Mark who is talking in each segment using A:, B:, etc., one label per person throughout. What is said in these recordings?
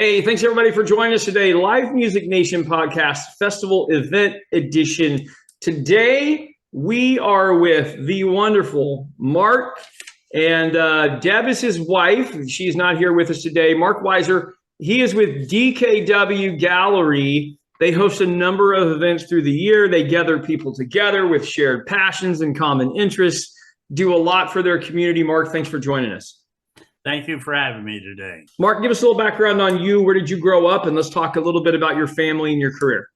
A: Hey, thanks everybody for joining us today. Live Music Nation Podcast Festival Event Edition. Today, we are with the wonderful Mark, and Deb is his wife. She's not here with us today. Mark Weiser, he is with DKW Gallery. They host a number of events through the year. They gather people together with shared passions and common interests, do a lot for their community. Mark, thanks for joining us.
B: Thank you for having me today.
A: Mark, give us a little background on you. Where did you grow up? And let's talk a little bit about your family and your career.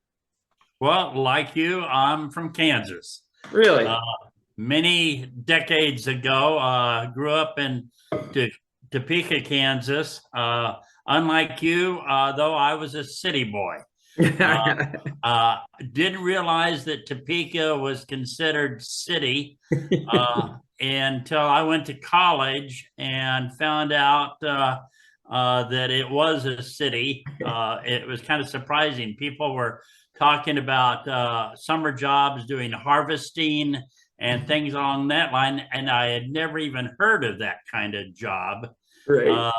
B: Well, like you, I'm from Kansas.
A: Really?
B: Many decades ago, grew up in Topeka, Kansas. Unlike you, though, I was a city boy. Didn't realize that Topeka was considered city until I went to college and found out that it was a city. It was kind of surprising. People were talking about summer jobs, doing harvesting and things along that line, and I had never even heard of that kind of job.
A: Right.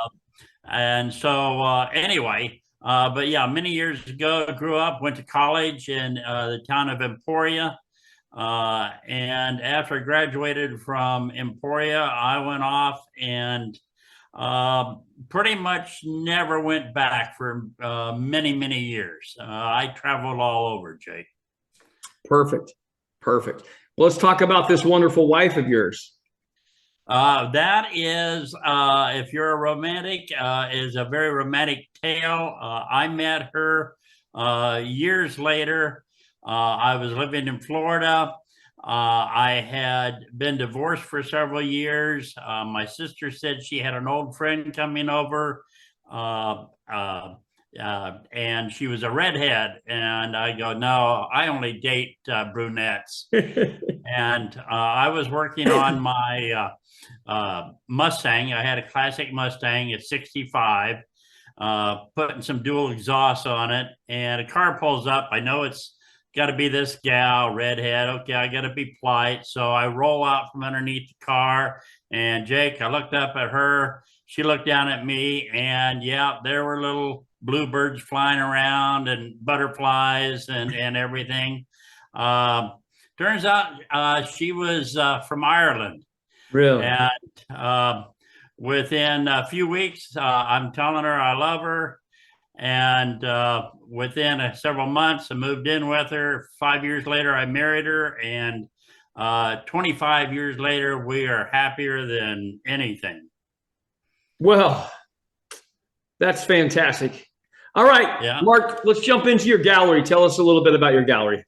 B: And so anyway, but yeah, many years ago, I grew up, went to college in the town of Emporia. And after I graduated from Emporia, I went off and pretty much never went back for many, many years. I traveled all over, Jake.
A: Perfect. Perfect. Well, let's talk about this wonderful wife of yours.
B: That is, if you're a romantic, is a very romantic tale. I met her years later. I was living in Florida. I had been divorced for several years. My sister said she had an old friend coming over, and she was a redhead. And I go, no, I only date brunettes. And I was working on my Mustang. I had a classic Mustang at 65, putting some dual exhausts on it, and a car pulls up. I know it's got to be this gal, redhead. Okay, I got to be polite. So I roll out from underneath the car, and Jake, I looked up at her. She looked down at me, and yeah, there were little bluebirds flying around and butterflies and everything. Turns out she was from Ireland.
A: Really?
B: And within a few weeks, I'm telling her I love her. And within several months, I moved in with her. 5 years later, I married her. And 25 years later, we are happier than anything.
A: Well, that's fantastic. All right, yeah. Mark, let's jump into your gallery. Tell us a little bit about your gallery.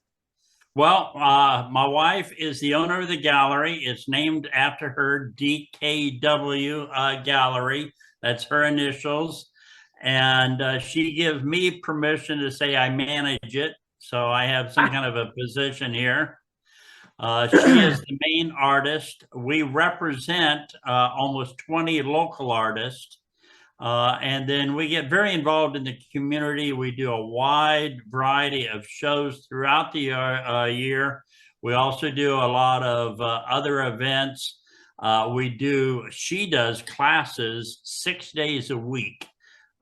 B: Well, my wife is the owner of the gallery. It's named after her, DKW Gallery. That's her initials. And she gives me permission to say I manage it. So I have some kind of a position here. She is the main artist. We represent almost 20 local artists. And then we get very involved in the community. We do a wide variety of shows throughout the year. We also do a lot of other events. She does classes 6 days a week.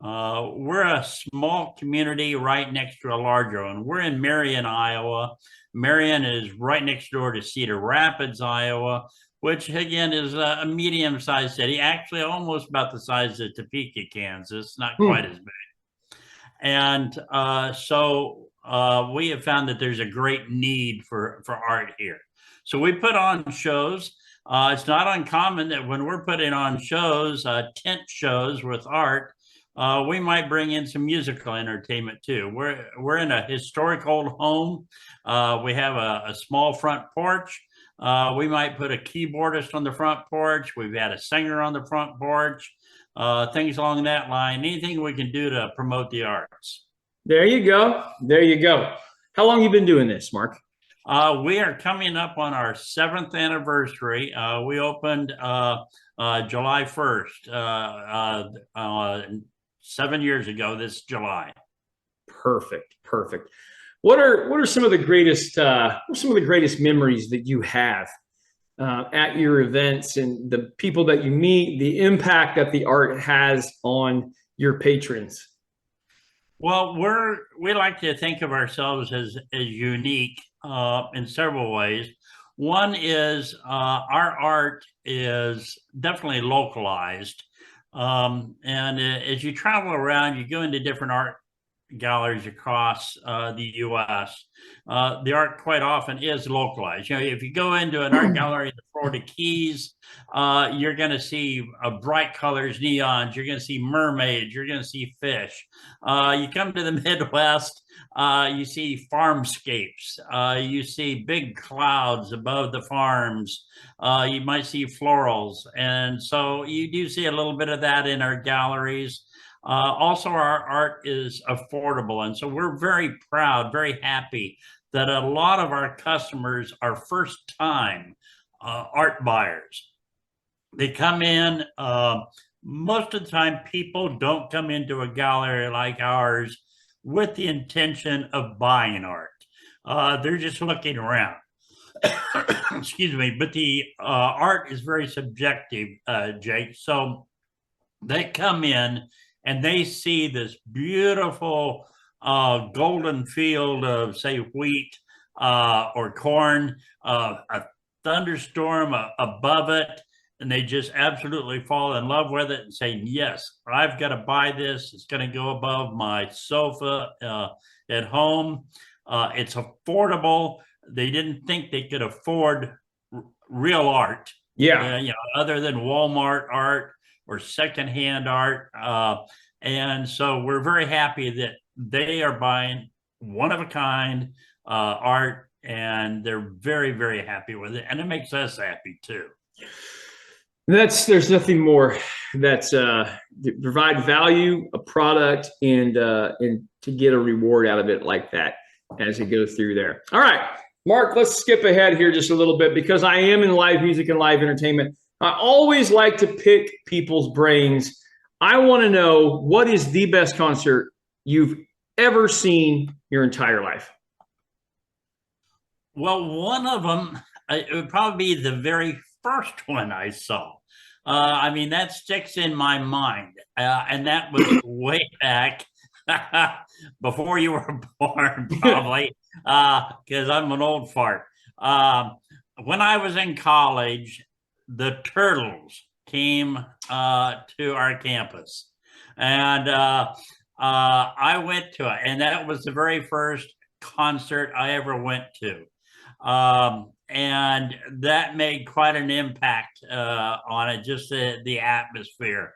B: We're a small community right next to a larger one. We're in Marion, Iowa. Marion is right next door to Cedar Rapids, Iowa, which again is a medium-sized city, actually almost about the size of Topeka, Kansas, not quite as big. And so we have found that there's a great need for art here. So we put on shows. It's not uncommon that when we're putting on shows, tent shows with art, we might bring in some musical entertainment too. We're in a historic old home. We have a small front porch. We might put a keyboardist on the front porch. We've had a singer on the front porch, things along that line, anything we can do to promote the arts.
A: There you go. There you go. How long have you been doing this, Mark?
B: We are coming up on our 7th anniversary. We opened July 1st, 7 years ago this July.
A: Perfect. Perfect. What are some of the greatest memories that you have at your events and the people that you meet, the impact that the art has on your patrons?
B: Well, we like to think of ourselves as unique in several ways. One is our art is definitely localized, and as you travel around, you go into different art galleries across the U.S. The art quite often is localized. You know, if you go into an art gallery in the Florida Keys, you're going to see bright colors, neons. You're going to see mermaids. You're going to see fish. You come to the Midwest, you see farmscapes. You see big clouds above the farms. You might see florals, and so you do see a little bit of that in our galleries. Also, our art is affordable. And so we're very proud, very happy that a lot of our customers are first time art buyers. They come in, most of the time, people don't come into a gallery like ours with the intention of buying art. They're just looking around. Excuse me, but the art is very subjective, Jake. So they come in and they see this beautiful golden field of, say, wheat or corn, a thunderstorm above it, and they just absolutely fall in love with it and say, yes, I've got to buy this. It's going to go above my sofa at home. It's affordable. They didn't think they could afford real art.
A: Yeah.
B: You know, other than Walmart art or secondhand art. And so we're very happy that they are buying one of a kind art, and they're very, very happy with it. And it makes us happy too.
A: There's nothing more that's provide value, a product, and to get a reward out of it like that as it goes through there. All right, Mark, let's skip ahead here just a little bit because I am in live music and live entertainment. I always like to pick people's brains. I want to know, what is the best concert you've ever seen your entire life?
B: Well, one of them, it would probably be the very first one I saw. I mean, that sticks in my mind. And that was way back before you were born, probably, because I'm an old fart. When I was in college, the Turtles came to our campus, and I went to it, and that was the very first concert I ever went to, and that made quite an impact on it, just the atmosphere.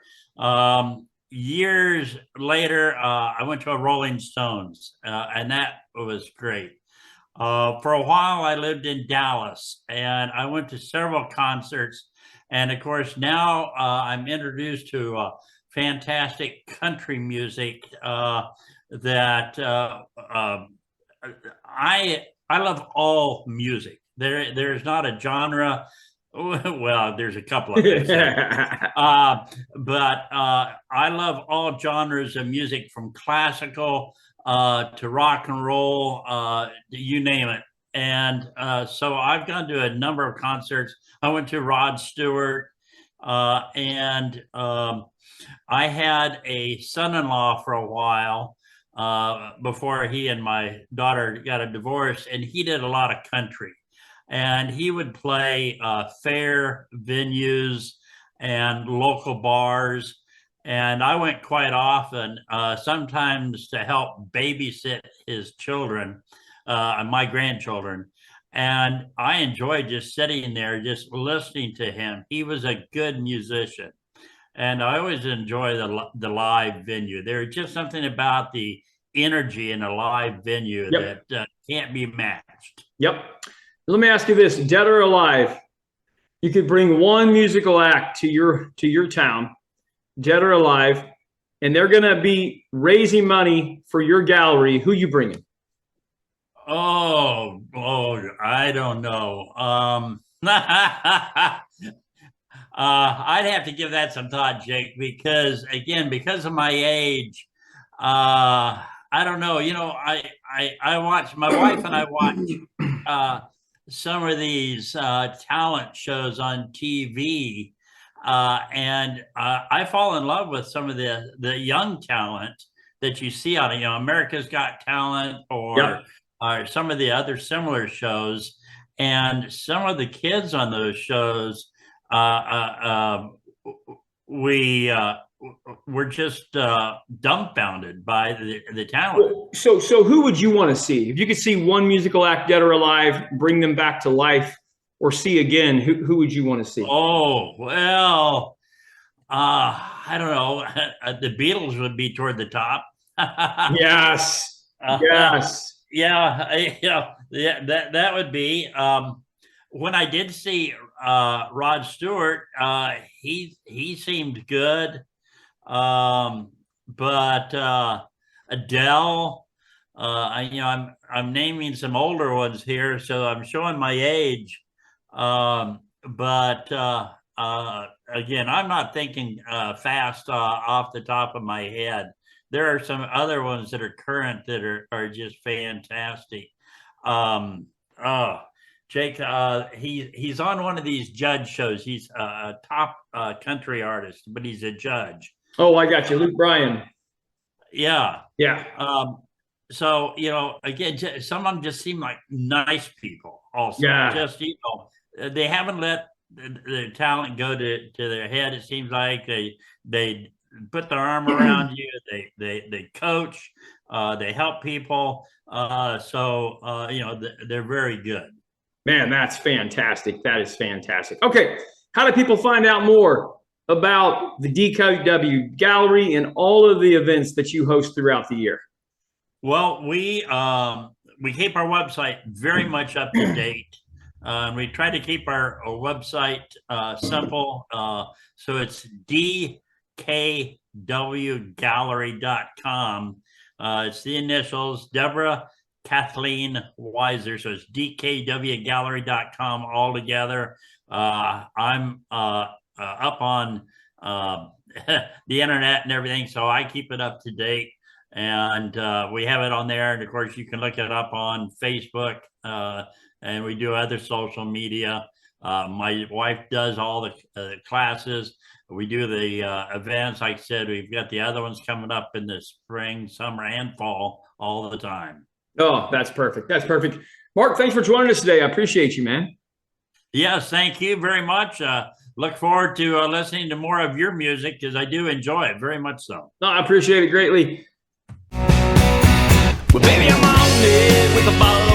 B: Years later, I went to a Rolling Stones, and that was great. For a while, I lived in Dallas, and I went to several concerts. And of course, now I'm introduced to fantastic country music that I love all music. There's not a genre. Well, there's a couple of them, but I love all genres of music, from classical to rock and roll, you name it. And so I've gone to a number of concerts. I went to Rod Stewart, and I had a son-in-law for a while before he and my daughter got a divorce, and he did a lot of country. And he would play fair venues and local bars. And I went quite often, sometimes to help babysit his children, my grandchildren. And I enjoyed just sitting there, just listening to him. He was a good musician. And I always enjoy the live venue. There's just something about the energy in a live venue that can't be matched.
A: Yep. Let me ask you this, dead or alive, you could bring one musical act to your town, dead or alive, and they're going to be raising money for your gallery. Who you bringing?
B: Oh, I don't know. I'd have to give that some thought, Jake, because again, because of my age, I don't know. You know, I watch, my wife and I watch some of these talent shows on TV, and I fall in love with some of the young talent that you see on, America's Got Talent
A: Yep.
B: or some of the other similar shows. And some of the kids on those shows, we're just dumbfounded by the talent.
A: So who would you want to see? If you could see one musical act, dead or alive, bring them back to life or see again, who would you want to see?
B: Oh, well, I don't know. The Beatles would be toward the top.
A: Yes. Yes.
B: Yeah, that would be. When I did see Rod Stewart, he seemed good. But Adele, I'm naming some older ones here, so I'm showing my age. But again, I'm not thinking fast off the top of my head. There are some other ones that are current that are just fantastic. Jake, he's on one of these judge shows. He's a top country artist, but he's a judge.
A: Oh, I got you, Luke Bryan.
B: Yeah. So, again, some of them just seem like nice people also.
A: Yeah.
B: Just, they haven't let the talent go to their head. It seems like they put their arm around you. They coach, they help people. They're very good.
A: Man, that's fantastic. That is fantastic. Okay. How do people find out more about the DKW Gallery and all of the events that you host throughout the year?
B: Well, we keep our website very much up to date. We try to keep our website simple. So it's dkwgallery.com. It's the initials, Deborah Kathleen Weiser. So it's dkwgallery.com all together. I'm up on the internet and everything, so I keep it up to date. And we have it on there. And of course, you can look it up on Facebook. And we do other social media. My wife does all the classes. We do the events. Like I said, we've got the other ones coming up in the spring, summer, and fall all the time.
A: Oh, that's perfect. That's perfect. Mark, thanks for joining us today. I appreciate you, man.
B: Yes, thank you very much. Look forward to listening to more of your music because I do enjoy it very much so.
A: No, I appreciate it greatly.
C: Well, baby, I'm on it with a ball